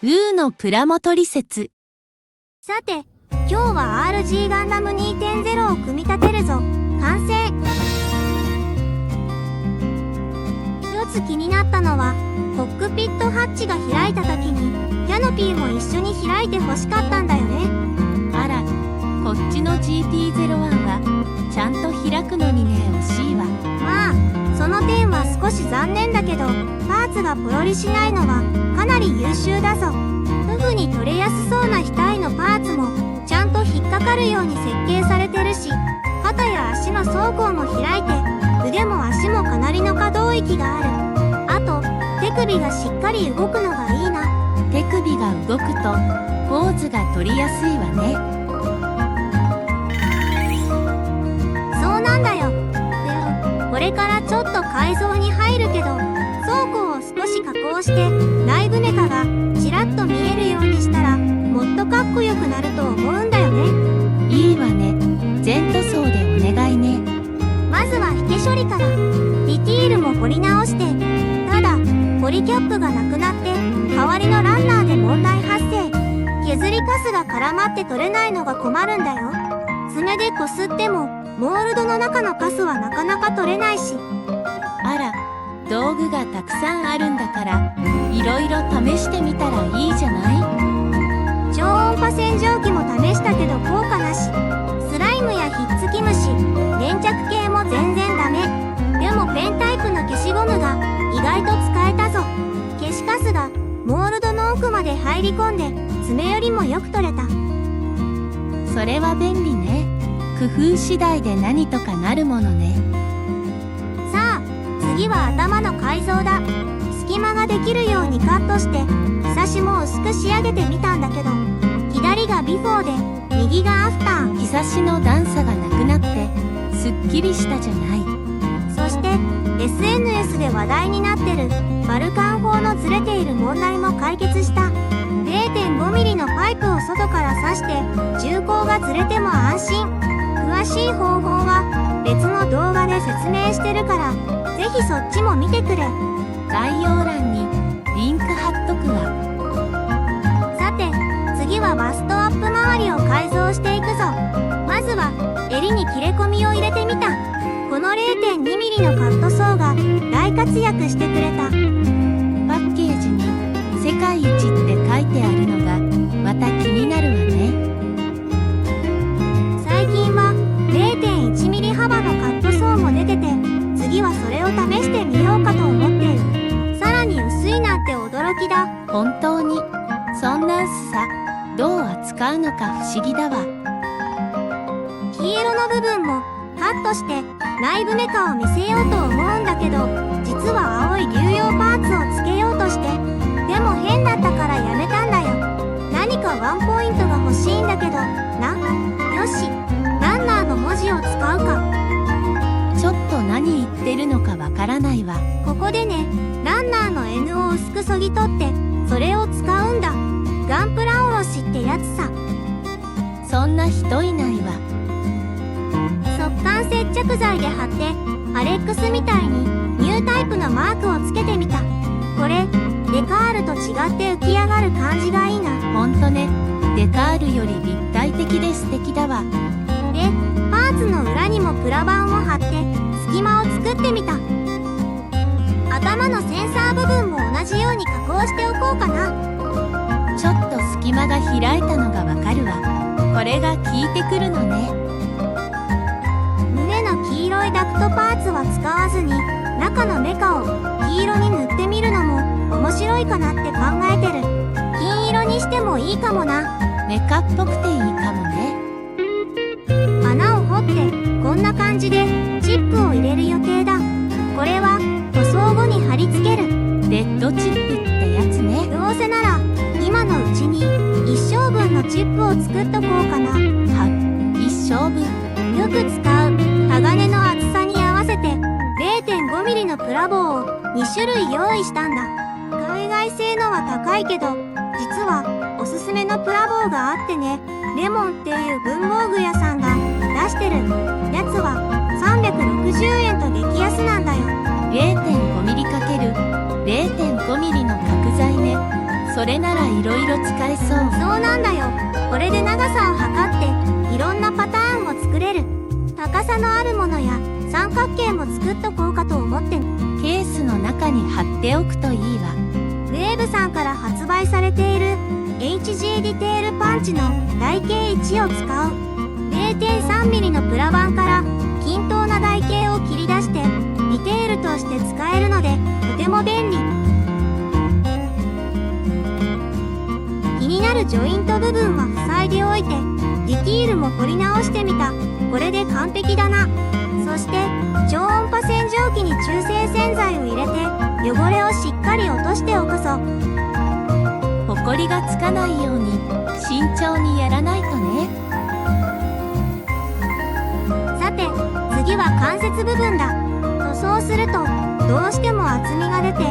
グーのプラモトリセツ。さて、今日は RG ガンダム 2.0 を組み立てるぞ。完成。一つ気になったのは、コックピットハッチが開いた時に、キャノピーも一緒に開いて欲しかったんだよね。あら、こっちの GT01 は、ちゃんと開くのにね、惜しいわ。まあ、その点は少し残念だけど、パーツがポロリしないのは、かなり優秀だぞ。フグに取れやすそうな額のパーツも、ちゃんと引っかかるように設計されてるし、肩や足の装甲も開いて、腕も足もかなりの可動域がある。あと、手首がしっかり動くのがいいな。手首が動くと、ポーズが取りやすいわね。そうなんだよ。で、これからちょっと改造に入るけど、装甲を少し加工して、内部メカがちらっと見えるようにしたら、もっとかっこよくなると思うんだよね。いいわね。全塗装でお願いね。まずは引け処理から。ディティールも彫り直して。ただ、ポリキャップがなくなって、代わりのランナーで問題発生。削りカスが絡まって取れないのが困るんだよ。爪でこすっても、モールドの中のカスはなかなか取れないし。あら、道具がたくさんあるんだから、いろいろ試してみたらいいじゃない？超音波洗浄機も試したけど効果なし。スライムやひっつき虫、粘着系も全然ダメ。でもペンタイプの消しゴムが意外と使えたぞ。消しカスがモールドの奥まで入り込んで爪よりもよく取れた。それは便利ね。工夫次第で何とかなるものね。さあ、次は頭の改造だ。隙間ができるようにカットして、ひさしも薄く仕上げてみたんだけど、左がビフォーで、右がアフター。日差しの段差がなくなって、すっきりしたじゃない。そして、SNS で話題になってる、バルカン砲のずれている問題も解決した。0.5 ミリのパイプを外から刺して、銃口がずれても安心。詳しい方法は、別の動画で説明してるから、ぜひそっちも見てくれ。概要欄にリンク貼っとくわ。さて、次はバストアップ周りを改造していくぞ。まずは、襟に切れ込みを入れてみた。この 0.2 ミリのカットソーが大活躍してくれた。パッケージに世界一って書いてあるのがまた気になるわね。最近は 0.1 ミリ幅のカットソーも出てて、次はそれを試してみようかと思ってる。さらに薄いなんて驚きだ。本当にそんな薄さどう扱うのか不思議だわ。黄色の部分もカットして内部メカを見せようと思うんだけど、実は青い流用パーツをつけようとして、でも変だったからやめたんだよ。何かワンポイントが欲しいんだけどな。よし、ランナーの文字を使うか。ちょっと何言ってるのかわからないわ。ここでね、ランナーの N を薄くそぎ取ってそれを使うんだ。ガンプラおろしってやつさ。そんな人いないわ。速乾接着剤で貼ってアレックスみたいにニュータイプのマークをつけてみた。これデカールと違って浮き上がる感じがいいな。ほんとね、デカールより立体的で素敵だわ。で、パーツの裏にもプラ板を貼って隙間を作ってみた。頭のセンサー部分も同じように加工しておこうかな。ちょっと隙間が開いたのがわかるわ。これが効いてくるのね。胸の黄色いダクトパーツは使わずに中のメカを黄色に塗ってみるのも面白いかなって考えてる。金色にしてもいいかもな。メカっぽくていいかもね。穴を掘ってこんな感じでチップを入れる予定だ。これは塗装後に貼り付けるレッドチップってやつね。どうせなら今のうちに一生分のチップを作っとこうかな。一生分。よく使う鋼の厚さに合わせて 0.5 ミリのプラ棒を2種類用意したんだ。海外製のは高いけど、実はおすすめのプラ棒があってね。レモンっていう文房具屋さんが出してるやつは360円と激安なんだよ。0.5 ミリ×0.5 ミリの角材ね。それならいろいろ使えそう。そうなんだよ。これで長さを測っていろんなパターンを作れる。高さのあるものや三角形も作っとこうかと思って。ケースの中に貼っておくといいわ。ウェーブさんから発売されている HG ディテールパンチの台形1を使う。0.3 ミリのプラ板から均等な台形を切り出してディテールとして使えるのでとても便利。気になるジョイント部分は塞いでおいて、ディティールも彫り直してみた。これで完璧だな。そして超音波洗浄機に中性洗剤を入れて汚れをしっかり落としておくぞ。ほこりがつかないように慎重にやらないとね。さて次は関節部分だ。塗装するとどうしても厚みが出て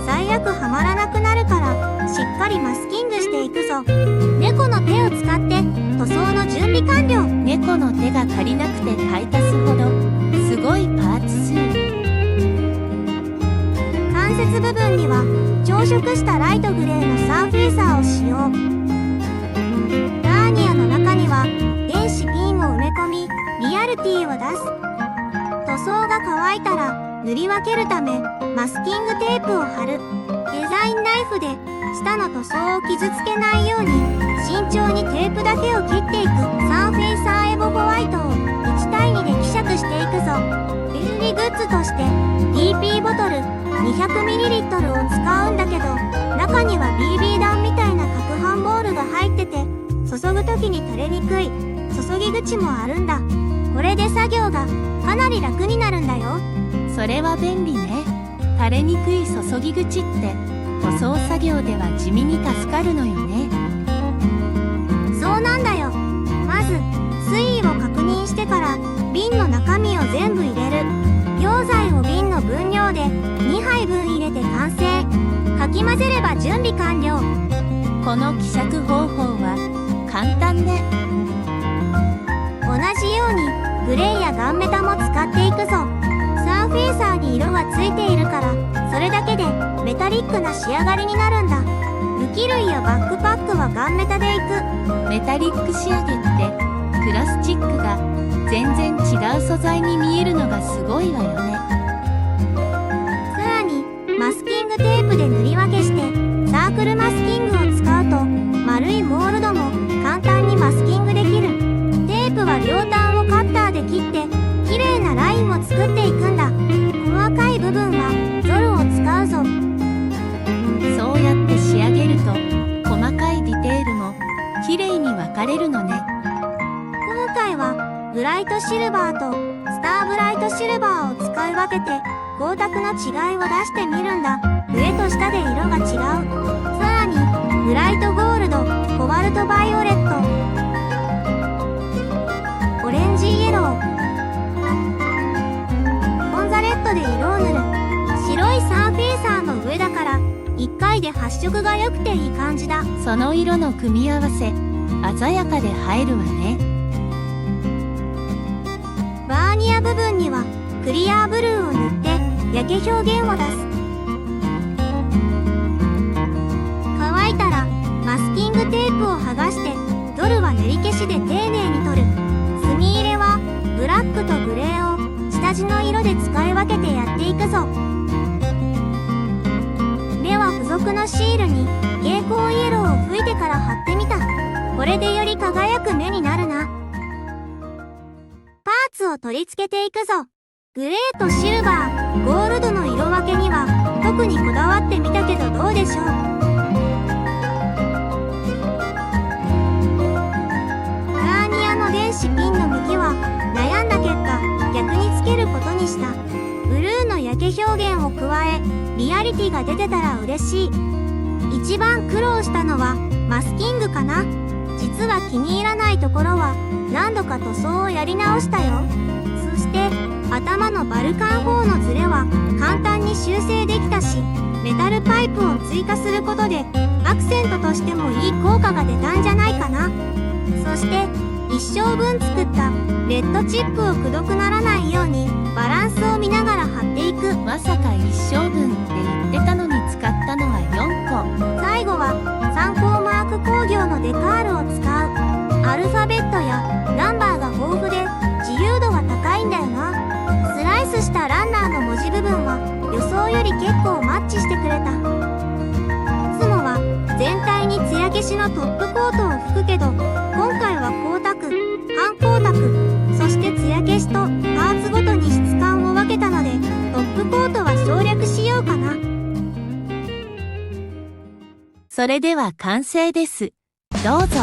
最悪はまらなくなるから、しっかりマスキングしていくぞ。猫の手を使って塗装の準備完了。猫の手が足りなくて買い足すほどすごいパーツ数。関節部分には調色したライトグレーのサーフェーサーを使用。ラーニアの中には電子ピンを埋め込みリアルティを出す。塗装が乾いたら塗り分けるためマスキングテープを貼る。デザインナイフで下の塗装を傷つけないように慎重にテープだけを切っていく。サーフェイサーエボホワイトを1対2で希釈していくぞ。便利グッズとして DP ボトル 200ml を使うんだけど、中には BB 弾みたいな攪拌ボールが入ってて注ぐ時に垂れにくい注ぎ口もあるんだ。これで作業がかなり楽になるんだよ。それは便利ね。垂れにくい注ぎ口って塗装作業では地味に助かるのよね。そうなんだよ。まず水位を確認してから瓶の中身を全部入れる。溶剤を瓶の分量で2杯分入れて完成。かき混ぜれば準備完了。この希釈方法は簡単ね。同じようにグレーやガンメタも使っていくぞ。サーフェーサーに色がついているから、それだけでメタリックな仕上がりになるんだ。武器類やバックパックはガンメタでいく。メタリック仕上げってプラスチックが全然違う素材に見えるのがすごいわよね。さらにマスキングテープで塗り分けしてサークルマスキングを使うと丸いモールドも簡単にマスキングできる。テープは両端をカッターで切って綺麗なラインを作っていくんだ。細かい部分はゾルを使うぞ。そうやって仕上げると細かいディテールも綺麗に分かれるのね。今回はブライトシルバーとスターブライトシルバーを使い分けて光沢の違いを出してみるんだ。上と下で色が違う。さらにブライトゴールド、コバルトバイオレット、オレンジイエロー、オンザレッドで色を塗る。白いサーフェーサーの上だから1回で発色が良くていい感じだ。その色の組み合わせ鮮やかで映えるわね。バーニア部分にはクリアーブルーを塗って焼け表現を出す。乾いたらマスキングテープを剥がして、ドルは塗り消しで丁寧に取る。墨入れはブラックとグレーを下地の色で使い分けてやっていくぞ。目は付属のシールに蛍光イエローを吹いてから貼ってみた。これでより輝く目になるな。パーツを取り付けていくぞ。グレーとシルバー、ゴールドの色分けには特にこだわってみたけどどうでしょう。ラーニアの電子ピンの向きは悩んだ結果逆につけることにした。ブルーの焼け表現を加えリアリティが出てたら嬉しい。一番苦労したのはマスキングかな。実は気に入らないところは何度か塗装をやり直したよ。そして頭のバルカン砲のズレは簡単に修正できたし、メタルパイプを追加することでアクセントとしてもいい効果が出たんじゃないかな。そして一生分作ったレッドチップをくどくならないようにバランスを見ながら貼っていく。まさか一生分って言ってたのに使ったのは4個。最後は結構マッチしてくれた。いつもは全体に艶消しのトップコートを拭くけど、今回は光沢、半光沢、そして艶消しとパーツごとに質感を分けたので、トップコートは省略しようかな。それでは完成です。どうぞ。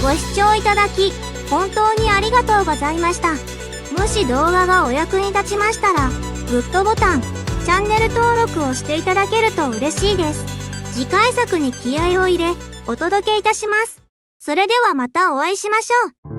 ご視聴いただき、本当にありがとうございました。もし動画がお役に立ちましたら、グッドボタン、チャンネル登録をしていただけると嬉しいです。次回作に気合を入れ、お届けいたします。それではまたお会いしましょう。